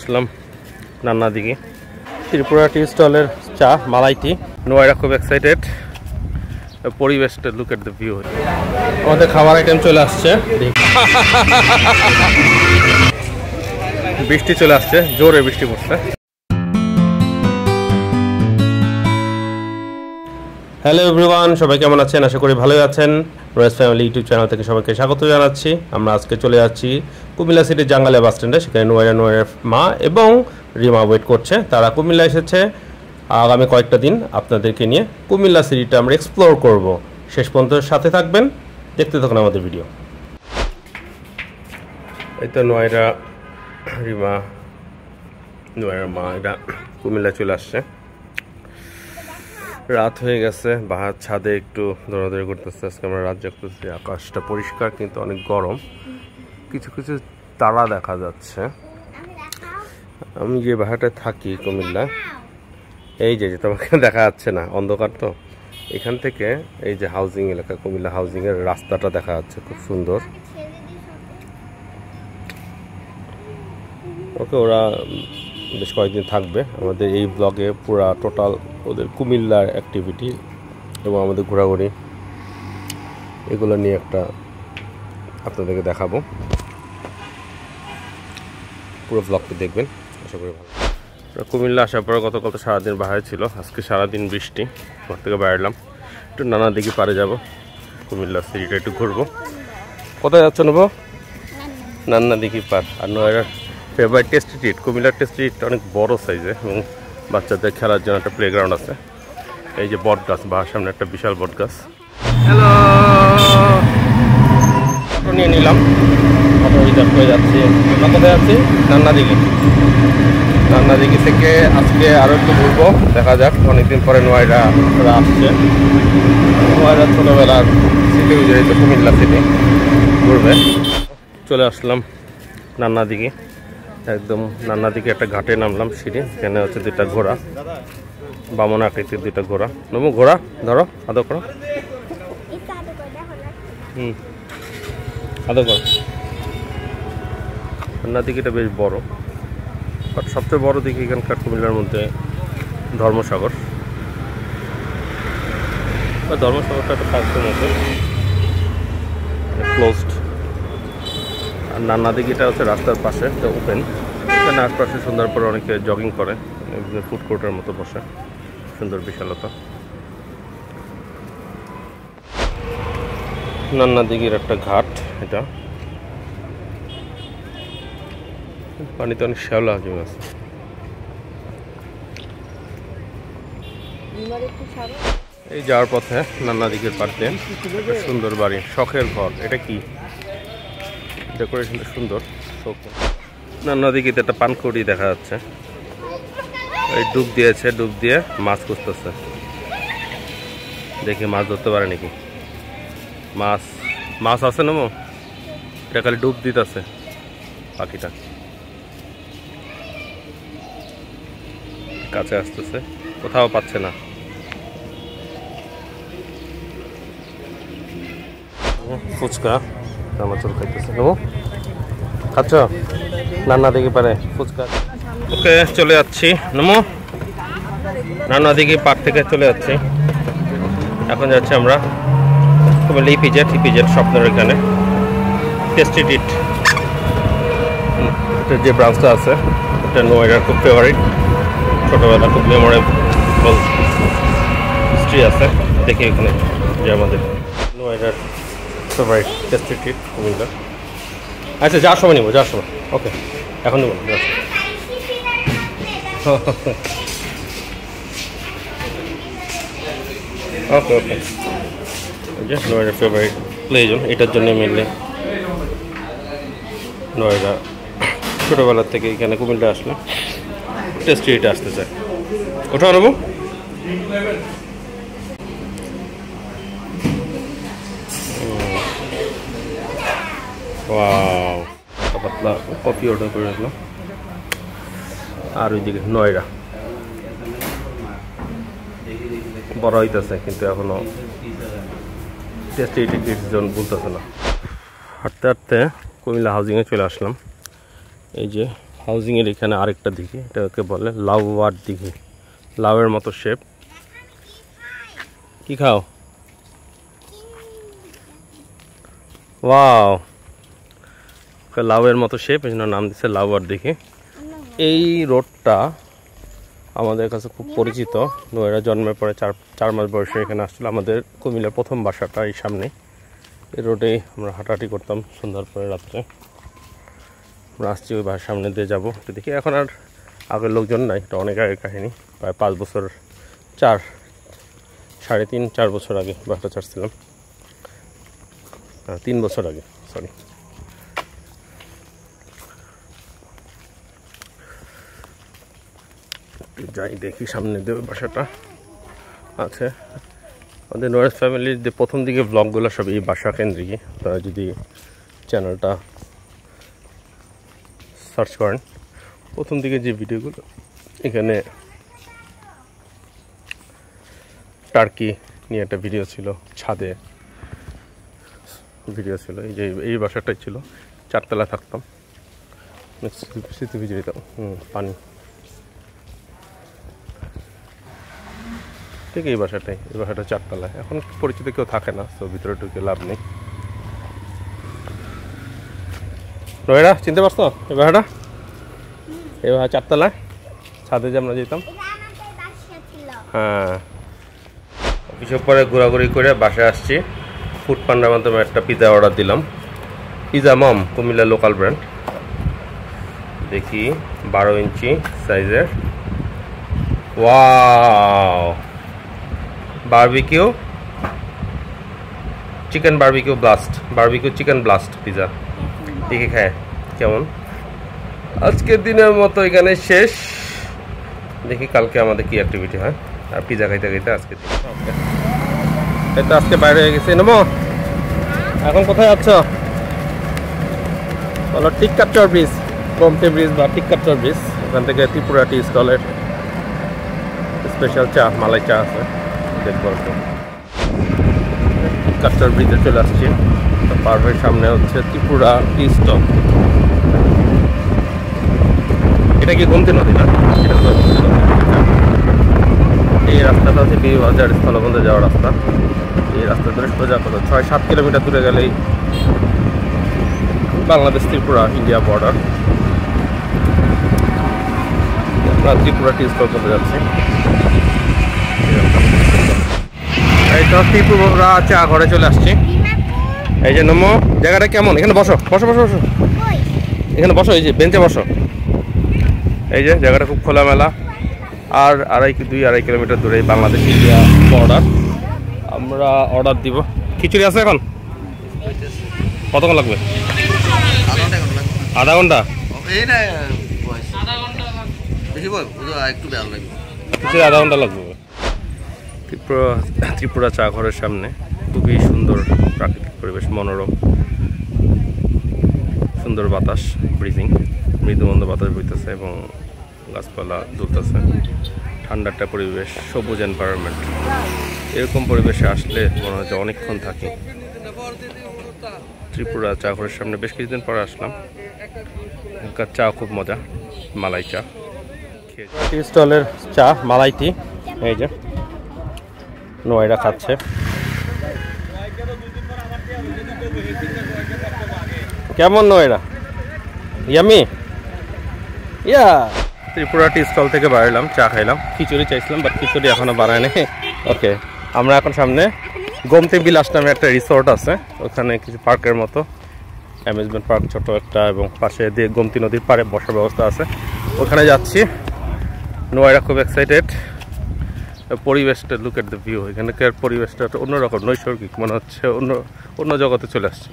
আসলাম নান্না দিকে ত্রিপুরা টি স্টলের চা মালাই টি। নোয়ারা খুব এক্সাইটেড, পরিবেশটা লুক এট দ্য ভিউ। আমাদের খাবার আইটেম চলে আসছে, বৃষ্টি চলে আসছে, জোরে বৃষ্টি পড়ছে। হ্যালো এভরিওয়ান, সবাই কেমন আছেন? আশা করি ভালোই আছেন। রয়েস ফ্যামিলি ইউটিউব চ্যানেল থেকে সবাইকে স্বাগত জানাচ্ছি। আমরা আজকে চলে যাচ্ছি কুমিল্লা সিটির জাঙ্গালিয়া বাস স্ট্যান্ডে। সেখানে নোয়ারের মা এবং রিমা ওয়েট করছে। তারা কুমিল্লা এসেছে। আগামী কয়েকটা দিন আপনাদেরকে নিয়ে কুমিল্লা সিটিটা আমরা এক্সপ্লোর করব। শেষ পর্যন্ত সাথে থাকবেন, দেখতে থাকুন আমাদের ভিডিও। এই তো নোয়ারা, রিমা, নোয়ারের মা এরা কুমিল্লা চলে আসছে। রাত হয়ে গেছে, বাহার ছাদে একটু দৌড়াদৌড়ি করতেছে। আজকে আমরা রাত জাগতেছি। আকাশটা পরিষ্কার কিন্তু অনেক গরম, কিছু কিছু তারা দেখা যাচ্ছে। আমি যে বাহারটায় থাকি কুমিল্লা, এই যে তোমাকে দেখা যাচ্ছে না, অন্ধকার তো। এখান থেকে এই যে হাউজিং এলাকা, কুমিল্লা হাউজিংয়ের রাস্তাটা দেখা যাচ্ছে, খুব সুন্দর। ওকে, ওরা বেশ কয়েকদিন থাকবে আমাদের এই ব্লগে। পুরা টোটাল ওদের কুমিল্লার অ্যাক্টিভিটি এবং আমাদের ঘোরাঘুরি এগুলো নিয়ে একটা আপনাদেরকে দেখাবো। পুরো ব্লগটি দেখবেন, আশা করি ভালো। কুমিল্লা আসার পর গতকাল তো সারাদিন বাইরে ছিল, আজকে সারাদিন বৃষ্টি। ঘর থেকে বাইরলাম, একটু নানা দিকে পারে যাব, কুমিল্লা সিটিটা একটু ঘুরবো। কোথায় যাচ্ছ নেবো? নান্না দিঘি পার। আর নয়রার ফেভারিট টেস্টি ট্রিট, কুমিল্লার টেস্টি ট্রিটটা অনেক বড় সাইজে এবং বাচ্চাদের খেলার জন্য একটা প্লেগ্রাউন্ড আছে। এই যে বট গাছ, বাহার সামনে একটা বিশাল বট গাছ। হ্যালো, অটো নিয়ে নিলাম, অটো রিজার্ভ করে যাচ্ছি। আমরা কোথায় যাচ্ছি? নান্না দিঘি। নান্না দিঘি থেকে আজকে আরও একটু ঘুরবো, দেখা যাক। অনেকদিন পরে নোয়ারা আসছে। নোয়ারা ছোটোবেলার সিটি বিজড়িত কুমিল্লা সিটি ঘুরবে। চলে আসলাম নান্না দিঘি, একদম নান্না দিকে একটা ঘাটে নামলাম, সিঁড়ি। এখানে হচ্ছে দুইটা ঘোড়া, বামন আকৃতির দুইটা ঘোড়া। নমু ঘোড়া ধরো, আদর করো। আদর করো। নান্না দিঘিটা বেশ বড়, বাট সবচেয়ে বড় দিঘি এখানকার কুমিল্লার মধ্যে ধর্মসাগর। ধর্মসাগরটা একটা পার্কের মতো ক্লোজড। আর নান্না দিঘিটা হচ্ছে রাস্তার পাশে, ওপেন। এখানে আশপাশে সুন্দর করে অনেকে জগিং করে, ফুড কোর্টের মতো বসে, সুন্দর বিশালতা। নান্না দিঘির একটা ঘাট এটা, পানিতে অনেক শ্যাওলা জমে আছে। এই যাওয়ার পথে নান্না দিঘির পাশে সুন্দর বাড়ি, শখের ঘর। এটা কি ডেকোরেশনটা সুন্দর। নান্না দিঘিতে একটা পানকুড়ি দেখা যাচ্ছে, এই ডুব দিয়েছে, ডুব দিয়ে মাছ খুঁজতেছে। দেখি মাছ ধরতে পারে নাকি। মাছ মাছ আছে না? এটা খালি ডুব দিতেছে পাখিটা। কাছে আসতেছে, কোথাও পাচ্ছে না। ফুচকা চানাচুর খাইতেছে। নেবো, খাচ্ছ? নান্না দিঘি পারে ফুচকা। ওকে, চলে যাচ্ছি। নমো, নান্না দিঘি পার্ক থেকে চলে যাচ্ছি। এখন যাচ্ছি আমরা কুমিল্লা ইপিজেড স্বপ্নের এখানে টেস্টি ট্রিট যে ব্রাঞ্চটা আছে, এটা নোয়ারার খুব ফেভারিট। ছোটোবেলা খুব মেমোরেবল হিস্ট্রি আছে। দেখি এখানে যে আমাদের নোয়ারার ফেভারিট টেস্টি ট্রিট কুমিল্লা। আচ্ছা, যাওয়ার সময় নেবো, যাওয়ার সময়। ওকে, এখন নেবো। ওকে ওকে, নোয়ারার ফেভারিট প্লেজন, এটার জন্য মেনলি নোয়ারা ছোটোবেলার থেকে এখানে কুমিল্লা আসলে টেস্টি এটা আসতে চায়। ওটা নেবো। ওয়াও, পাতলা কফি অর্ডার করে রাখলাম। আর ওইদিকে নয়রা বড় হইতেছে, কিন্তু এখনো টেস্টি জন বলতেছে না। হাঁটতে হাঁটতে কুমিল্লা হাউজিংয়ে চলে আসলাম। এই যে হাউজিংয়ের এখানে আরেকটা দিঘি, এটাকে বলে লাউয়ার দিঘি, লাউয়ের মতো শেপ। কি খাও? ওয়াও, লাউয়ের মতো শেপ, এই জন্য নাম দিচ্ছে লাউয়ার দিঘি। এই রোডটা আমাদের কাছে খুব পরিচিত। নোয়েরা জন্মের পরে 4 মাস বয়সে এখানে আসছিল। আমাদের কুমিল্লার প্রথম বাসাটা এই সামনে। এই রোডেই আমরা হাঁটাহাঁটি করতাম সন্ধ্যার পরে রাত্রে। আমরা আসছি ওই বাসার সামনে দিয়ে যাবো, একটু দেখি। এখন আর আগের লোকজন নাই, এটা অনেক আগের কাহিনী। প্রায় 5 বছর, 3.5-4 বছর আগে বাসাটা ছাড়ছিলাম। 3 বছর আগে, সরি। যাই দেখি সামনে দিয়ে বাসাটা আছে। আমাদের নোয়েরা ফ্যামিলির যে প্রথম দিকে ব্লগগুলো সব এই বাসা কেন্দ্রিক। তারা যদি চ্যানেলটা সার্চ করেন, প্রথম দিকে যে ভিডিওগুলো, এখানে টার্কি নিয়ে একটা ভিডিও ছিল, ছাদে ভিডিও ছিল। এই যে এই বাসাটাই ছিল, 4 তলা থাকতাম, স্মৃতি ভিজে দিতাম। পানি ঠিক এই বাসাটাই, এই বাসাটা 4 তলায়। এখন পরিচিত কেউ থাকে না, তো ভিতরে ঢুকে লাভ নেই। নোয়েরা চিনতে পারছো এই বাসাটা? এই বাসা 4 তলায়, ছাদে যে আমরা যেতাম। হ্যাঁ, অফিসের পরে ঘোরাঘুরি করে বাসায় আসছি। ফুড পান্ডার মাধ্যমে একটা পিৎজা অর্ডার দিলাম। পিৎজা মম, কুমিল্লা লোকাল ব্র্যান্ড। দেখি 12 ইঞ্চি সাইজের। Wow, barbecue chicken, barbecue blast, barbecue chicken blast pizza. দেখি খায় কেমন। আজকের দিনের মতো এখানে শেষ। দেখি কালকে আমাদের কি অ্যাক্টিভিটি হয়। আর পিৎজা খাইতে খাইতে আজকে এই তো আজকে বাইরে হয়ে গেছে। নমো, এখন কোথায় যাচ্ছ? বলো। টিক্কাচর ব্রিজ, গোমতী ব্রিজ বা টিক্কাচর ব্রিজ। ওখান থেকে ত্রিপুরা টি স্টলের স্পেশাল চা, মালাই চা আছে, দেখবো। টিক্কাচর ব্রিজে চলে আসছি। পার হয়ে সামনে হচ্ছে ত্রিপুরা টি স্টল। এটা কি গোমতী নদী না? এই রাস্তাটা হচ্ছে বিবাজার স্থলবন্দরে যাওয়ার রাস্তা। এই রাস্তা ধরে সোজা কত 6-7 কিলোমিটার দূরে গেলেই বাংলাদেশ ত্রিপুরা ইন্ডিয়া বর্ডার। আমরা ত্রিপুরা টি স্টল করতে যাচ্ছি। এই তো ত্রিপুরা চা ঘরে চলে আসছি। এই যে নমো, জায়গাটা কেমন? এখানে বসো বসো বসো বসো, এখানে বসো, এই যে বেঞ্চে বসো। এই যে জায়গাটা খুব খোলামেলা। আর 2-2.5 কিলোমিটার দূরে বাংলাদেশ ইন্ডিয়া বর্ডার। আমরা অর্ডার দিব। খিচুড়ি আছে এখন? কতক্ষণ লাগবে? আধা ঘন্টা। খিচুড়ি আধা ঘন্টা লাগবে। ত্রিপুরা চা ঘরের সামনে খুবই সুন্দর প্রাকৃতিক পরিবেশ, মনোরম, সুন্দর বাতাস, ব্রিজিং, মৃদুমন্দ বাতাস বইতেছে এবং গাছপালা দুলতেছে। ঠান্ডা একটা পরিবেশ, সবুজ এনভায়রনমেন্ট। এরকম পরিবেশে আসলে মনে হয় যে অনেকক্ষণ থাকি। ত্রিপুরা চা ঘরের সামনে বেশ কিছুদিন পরে আসলাম। এখানকার চা খুব মজা, মালাই চা। টি স্টলের চা, মালাই টি। এই যে নোয়েরা খাচ্ছে। কেমন নোয়েরা? ইয়ামি? ইয়া। ত্রিপুরা টি স্টল থেকে বাড়লাম, চা খাইলাম, খিচুড়ি চাইছিলাম, বাট খিচুড়ি এখনো বানায় নেই। ওকে, আমরা এখন সামনে গোমতী বিলাস নামে একটা রিসোর্ট আছে, ওখানে কিছু পার্কের মতো অ্যামিউজমেন্ট পার্ক ছোট একটা, এবং পাশে দিয়ে গোমতী নদীর পাড়ে বসার ব্যবস্থা আছে, ওখানে যাচ্ছি। নোয়েরা খুব এক্সাইটেড। পরিবেশটা, লুক এট দ্য ভিউ। এখানকার পরিবেশটা অন্যরকম, নৈসর্গিক, মনে হচ্ছে অন্য জগতে চলে আসছে।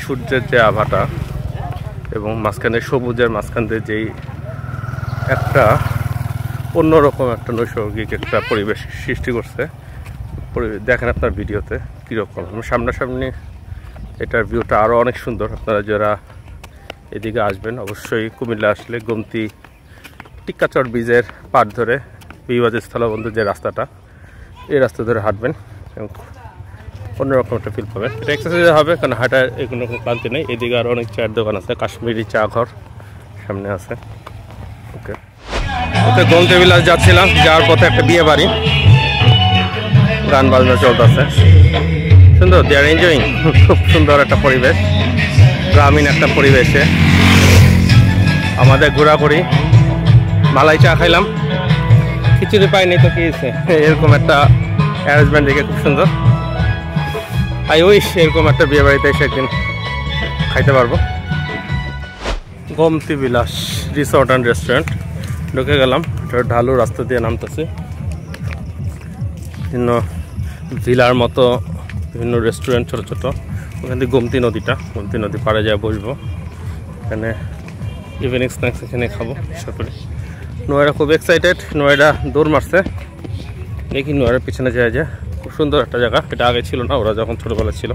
সূর্যের যে আভাটা এবং মাঝখানে সবুজের মাঝখান দিয়ে যেই একটা অন্যরকম একটা নৈসর্গিক একটা পরিবেশ সৃষ্টি করছে। দেখেন আপনার ভিডিওতে কীরকম। সামনাসামনি এটার ভিউটা আরও অনেক সুন্দর। আপনারা যারা এদিকে আসবেন অবশ্যই কুমিল্লা আসলে গোমতী টিক্কাচর ব্রিজের পাড় ধরে বিবাজার স্থলবন্দর যে রাস্তাটা, এই রাস্তা ধরে হাঁটবেন এবং অন্যরকম একটা ফিল পাবেন। এটা এক্সারসাইজ হবে, কারণ হাঁটার কোনো ক্লান্তি নেই। এদিকে আরও অনেক চায়ের দোকান আছে, কাশ্মীরি চা ঘর, সামনে আছে। ওকে ওকে, গোমতী বিলাস যাচ্ছিলাম, যাওয়ার পথে একটা বিয়ে বাড়ি, গান বাজনা চলতেছে, সুন্দর। দে আর এনজয়িং, খুব সুন্দর একটা পরিবেশ, গ্রামীণ একটা পরিবেশে আমাদের ঘোরাঘুরি। মালাই চা খাইলাম, খিচুড়ি পাইনি তো কি হয়েছে, এরকম একটা অ্যারেঞ্জমেন্ট দেখে খুব সুন্দর। আই উইশ এরকম একটা বিয়ে বাড়িতে এসে একদিন খাইতে পারবো। গোমতী বিলাস রিসর্ট অ্যান্ড রেস্টুরেন্ট ঢুকে গেলাম, ঢালু রাস্তা দিয়ে নামতেছে। বিভিন্ন ভিলার মতো বিভিন্ন রেস্টুরেন্ট ছোটো ছোটো, ওখান থেকে গোমতী নদী পাড়ে যায় বসবো, এখানে ইভিনিং স্ন্যাক্স এখানে খাবো আশা করি। নোয়েডা খুব এক্সাইটেড, নোয়েডা দৌড় মারছে, দেখি নোয়েডার পিছনে যায় যায়। খুব সুন্দর একটা জায়গা, এটা আগে ছিল না, ওরা যখন ছোটোবেলা ছিল,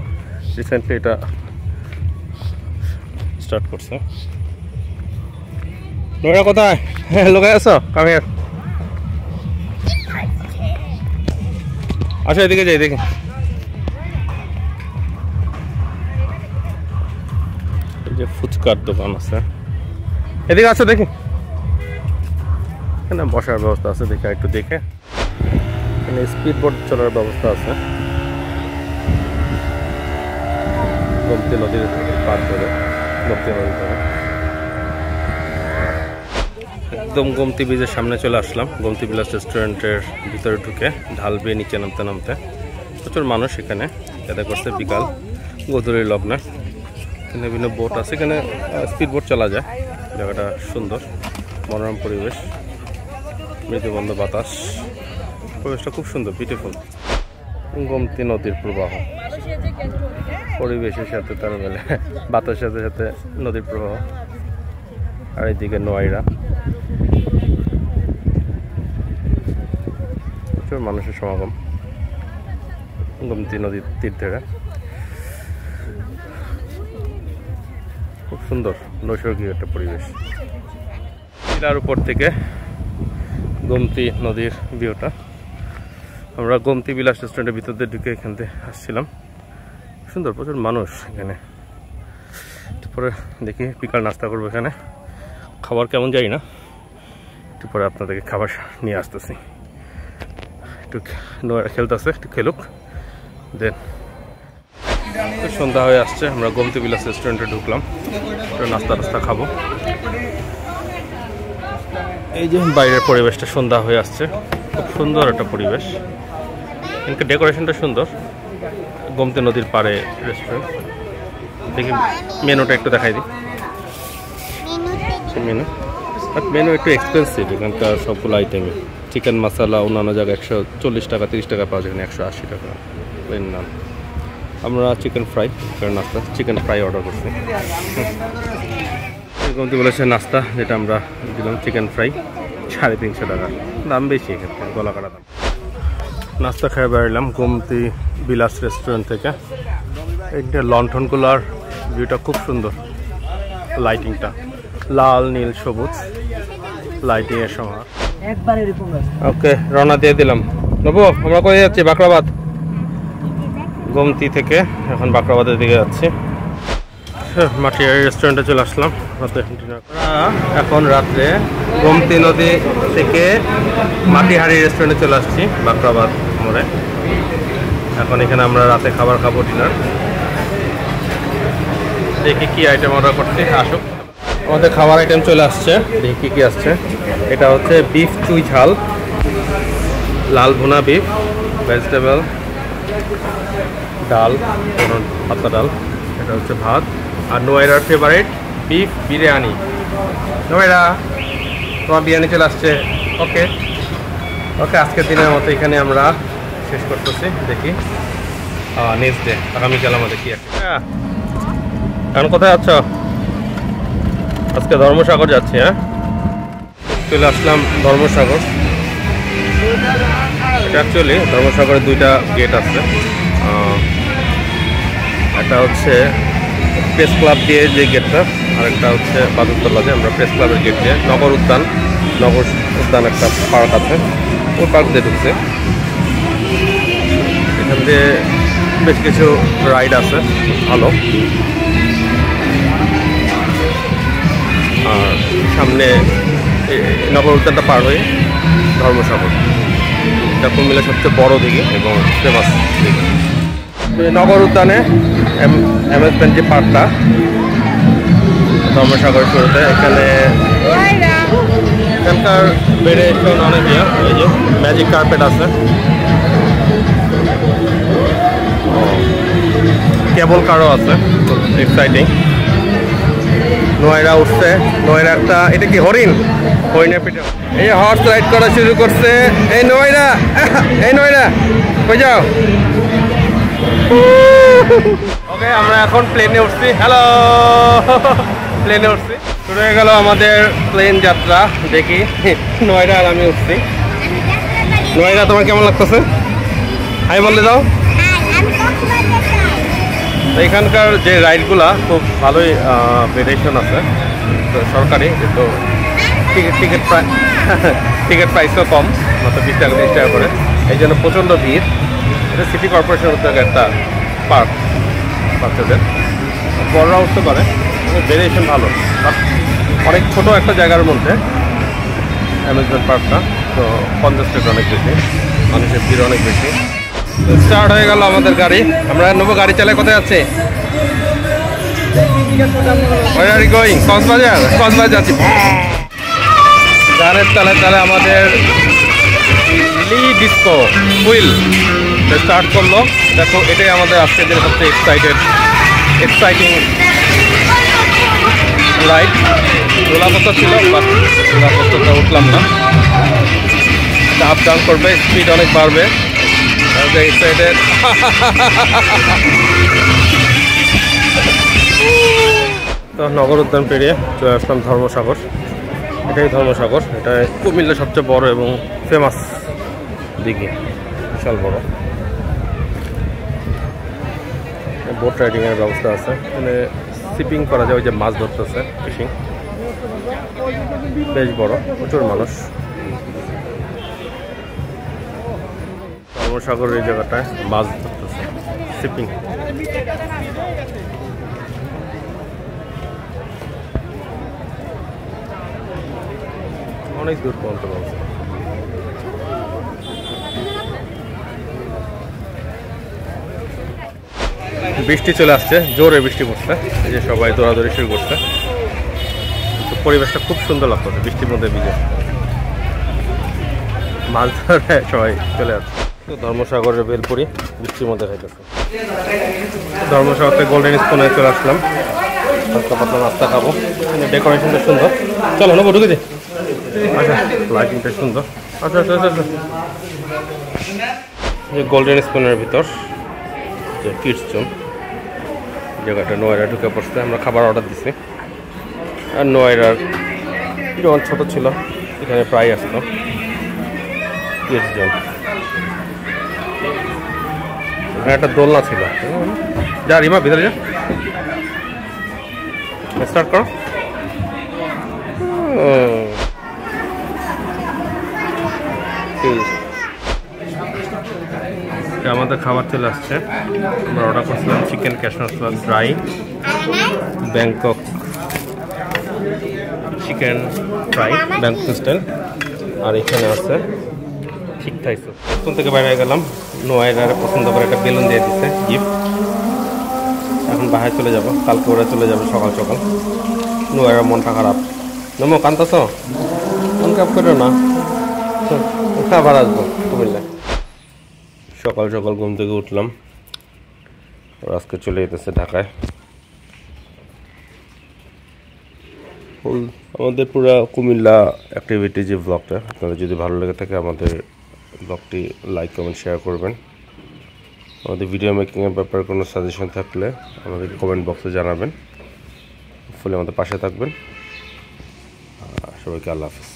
রিসেন্টলি এটা স্টার্ট করছে। নোয়েডা কোথায়? হ্যাঁ, লোকায় আছো? Come here. আচ্ছা, এদিকে যাই দেখি। এই যে ফুচকার দোকান আছে, এদিকে আছে দেখি, এখানে বসার ব্যবস্থা আছে, দেখে একটু দেখে। এখানে স্পিড বোট চলার ব্যবস্থা আছে, গোমতী নদীর পার ধরে, গোমতী নদী ধরে একদম গোমতী ব্রিজের সামনে চলে আসলাম। গোমতী বিলাস রেস্টুরেন্টের ভিতরে ঢুকে ঢাল বেয়ে নিচে নামতে নামতে প্রচুর মানুষ এখানে যাতায়াত করছে। বিকাল গোধূলির লগ্নে, এখানে বিভিন্ন বোট আছে, এখানে স্পিড বোট চলা যায়। জায়গাটা সুন্দর, মনোরম পরিবেশ, মৃদুবন্ধ বাতাস, পরিবেশটা খুব সুন্দর, বিউটিফুল। গোমতী নদীর প্রবাহ, পরিবেশের সাথে তার মেলে, বাতাসের সাথে সাথে নদীর প্রবাহ। আর এইদিকে নোয়াইরা, প্রচুর মানুষের সমাগম গোমতী নদীর তীর ধরে, খুব সুন্দর নৈসর্গিক একটা পরিবেশ। টিলার উপর থেকে গোমতী নদীর ভিউটা। আমরা গোমতী বিলাস রেস্টুরেন্টের ভিতর দিয়ে ঢুকে এখান থেকে আসছিলাম, সুন্দর, প্রচুর মানুষ এখানে। তারপরে দেখি বিকাল নাস্তা করবো এখানে, খাবার কেমন যাই না, একটু পরে আপনাদেরকে খাবার নিয়ে আসতেছি। একটু খেলতেছে, একটু খেলুক, দেন সন্ধ্যা হয়ে আসছে। আমরা গোমতী বিলাস রেস্টুরেন্টে ঢুকলাম, একটু নাস্তা খাবো। এই যে বাইরের পরিবেশটা, সন্ধ্যা হয়ে আসছে, খুব সুন্দর একটা পরিবেশ, এখানকার ডেকোরেশনটা সুন্দর। গোমতী নদীর পাড়ে রেস্টুরেন্ট, দেখি মেনুটা একটু দেখাই দিই। মেনু একটু এক্সপেন্সিভ, এখানকার সবগুলো আইটেমে চিকেন মশলা অন্যান্য জায়গায় 140 টাকা 30 টাকা পাওয়া যায়, 180 টাকা প্লেন নান। আমরা চিকেন ফ্রাই নাস্তা, চিকেন ফ্রাই অর্ডার করছি। গোমতী বিলাসের নাস্তা যেটা আমরা দিলাম, চিকেন ফ্রাই 350 টাকা, দাম বেশি এক্ষেত্রে, গলা কাটা দাম। নাস্তা খেয়ে বেরোলাম গোমতী বিলাস রেস্টুরেন্ট থেকে। এইটা লণ্ঠনগুলার ভিউটা খুব সুন্দর, লাইটিংটা লাল নীল সবুজ লাইটিং এর সমাহার। ওকে, রওনা দিয়ে দিলাম। নবু, আমরা কোথায় যাচ্ছি? বাকরাবাদ। গোমতী থেকে এখন বাকরাবাদের দিকে যাচ্ছি। মাটিহারি রেস্টুরেন্টে চলে আসলাম। এখন রাত্রে গোমতী নদী থেকে মাটিহারি রেস্টুরেন্টে চলে আসছি বাকরাবাদ মোড়ে। এখন এখানে আমরা রাতে খাবার খাবো, ডিনার। দেখি কি আইটেম অর্ডার করছি, আসুক। আমাদের খাবার আইটেম চলে আসছে, দেখি কি আসছে। এটা হচ্ছে বিফ চুই ঝাল, লাল ভুনা বিফ, ভেজিটেবল, ডাল, পাতলা ডাল, এটা হচ্ছে ভাত, আর নোয়েডার ফেভারিট বিফ বিরিয়ানি। নোয়েডা, তোমার বিরিয়ানি চলে আসছে। ওকে ওকে, আজকের দিনের মতো এখানে আমরা শেষ করতেছি। দেখি নেক্সট ডে, আগামীকাল আমাদের কি আছে। এখন কোথায় যাচ্ছ? আজকে ধর্মসাগর যাচ্ছি। হ্যাঁ, চলে আসলাম ধর্মসাগর। অ্যাকচুয়ালি ধর্মসাগরের দুইটা গেট আছে, একটা হচ্ছে প্রেস ক্লাব দিয়ে যে গেটটা, আর একটা হচ্ছে বাদুরতলা দিয়ে। আমরা প্রেস ক্লাবের গেট দিয়ে নগর উদ্যান একটা পার্ক আছে, ওই পার্ক দিয়ে ঢুকছে। এখান দিয়ে বেশ কিছু রাইড আছে, ভালো। আর সামনে নগর উদ্যানটা পার হয়ে ধর্মসাগর, এটা কুমিল্লার সবচেয়ে বড় দিঘি এবং ফেমাস দিঘি। নগর উদ্যানে অ্যামেজমেন্ট যে পার্কটা ধর্মসাগর শুরুতে, এখানকার ভেরিয়েশন অনেক ইয়ে। এই যে ম্যাজিক কার্পেট আছে, কেবল কারও আছে, খুব এক্সাইটিং। নোয়েরা উঠছে, নোয়েরা একটা, এটা কি হরিণ? হরিণের পিঠে এই হর্স রাইড করা শুরু করছে। এই নোয়েরা, এই নোয়েরা কই যাও? ওকে, আমরা এখন প্লেনে উঠছি। হ্যালো, প্লেনে উঠছি, শুরু হয়ে গেল আমাদের প্লেন যাত্রা। দেখি নোয়েরা আর আমি উঠছি। নোয়েরা, তোমার কেমন লাগতেছে? হাই বললে দাও। এখানকার যে রাইডগুলা খুব ভালোই ভেরিয়েশন আছে, তো সরকারি, তো টিকিট প্রাইসও কম, মাত্র 20 টাকা 30 টাকা করে। এই জন্য প্রচণ্ড ভিড়। এটা সিটি কর্পোরেশনের উদ্যোগে একটা পার্ক, বাচ্চাদের বড়রা উঠতে পারে, ভেরিয়েশন ভালো। অনেক ছোট একটা জায়গার মধ্যে অ্যামেজমেন্ট পার্কটা, তো কনজেস্টেড অনেক বেশি, মানুষের ভিড় অনেক বেশি। স্টার্ট হয়ে গেল আমাদের গাড়ি। আমরা নেবো গাড়ি চালায় কোথায় যাচ্ছে? কক্সবাজার যাচ্ছি। গানের তালে তালে আমাদের ডিস্কো হুইল স্টার্ট করলো। দেখো, এটাই আমাদের আজকে যে সবচেয়ে এক্সাইটিং রাইড। রোলাকোস্টার ছিল, বাট রোলাকোস্টারটা উঠলাম না। আপ ডাউন করবে, স্পিড অনেক বাড়বে। এক্সাইটেড। তো নগর উদ্যান পেরিয়ে চলে আসলাম ধর্মসাগর। এটাই ধর্মসাগর, এটা কুমিল্লার সবচেয়ে বড় এবং ফেমাস দিঘি, বিশাল বড়। বোট রাইডিংয়ের ব্যবস্থা আছে, এখানে শিপিং করা যায়, ওই যে মাছ ধরতেছে, ফিশিং, বেশ বড়, প্রচুর মানুষ। ধর্মসাগরের এই জায়গাটায় মাছ ধরতেছে, শিপিং। অনেক দূর পর্যন্ত ব্যবস্থা। বৃষ্টি চলে আসছে, জোরে বৃষ্টি পড়ছে, এই যে সবাই দৌড়াদৌড়ি শুরু করছে। পরিবেশটা খুব সুন্দর লাগছে বৃষ্টির মধ্যে ভিজে, মাছ ধরে সবাই চলে আসছে। তো ধর্মসাগরের বেলপুরি বৃষ্টির মধ্যে খাইতেছে। ধর্মসাগরতে গোল্ডেন স্পুনে চলে আসলাম, হালকা পাতলা নাস্তা খাবো। ডেকোরেশনটা সুন্দর, চলো নেবো, ঢুকে দিই। আচ্ছা, লাইটিংটা সুন্দর। আচ্ছা আচ্ছা আচ্ছা আচ্ছা, যে গোল্ডেন স্পুনের ভিতর যে কিডস জোন জায়গাটা, নোয়েরা ঢুকে পড়ছে। আমরা খাবার অর্ডার দিছি, আর নোয়েরার যখন ছোটো ছিল এখানে প্রায় আসতো। কিডস জোন, এখানে একটা দোলনা ছিল। যা রিমা, ভিতরে যা, স্টার্ট করো। আমাদের খাবার চলে আসছে। আমরা অর্ডার করছিলাম চিকেন ক্যাশনার dry, Bangkok chicken fry, Bangkok style. আর এখানে আছে ঠিক থাই স্যুপ। স্কুল থেকে বাইরে গেলাম, নোয়েরারে পছন্দ করে একটা বেলুন দিয়ে দিচ্ছে গিফট। এখন বাসায় চলে যাব, কালকে ওরা চলে যাবে সকাল সকাল। নোয়েরার মনটা খারাপ। নমো, কান্তাছ? মন খারাপ করো না, আবার আসবো কুমিল্লায়। সকাল সকাল ঘুম থেকে উঠলাম, আজকে চলে যেতেছে ঢাকায়। আমাদের পুরো কুমিল্লা অ্যাক্টিভিটি যে ব্লগটা, আপনাদের যদি ভালো লেগে থাকে আমাদের ব্লগটি লাইক কমেন্ট শেয়ার করবেন। আমাদের ভিডিও মেকিংয়ের ব্যাপারে কোনো সাজেশন থাকলে আমাদেরকে কমেন্ট বক্সে জানাবেন। ফুলে আমাদের পাশে থাকবেন। সবাইকে আল্লাহ হাফেজ।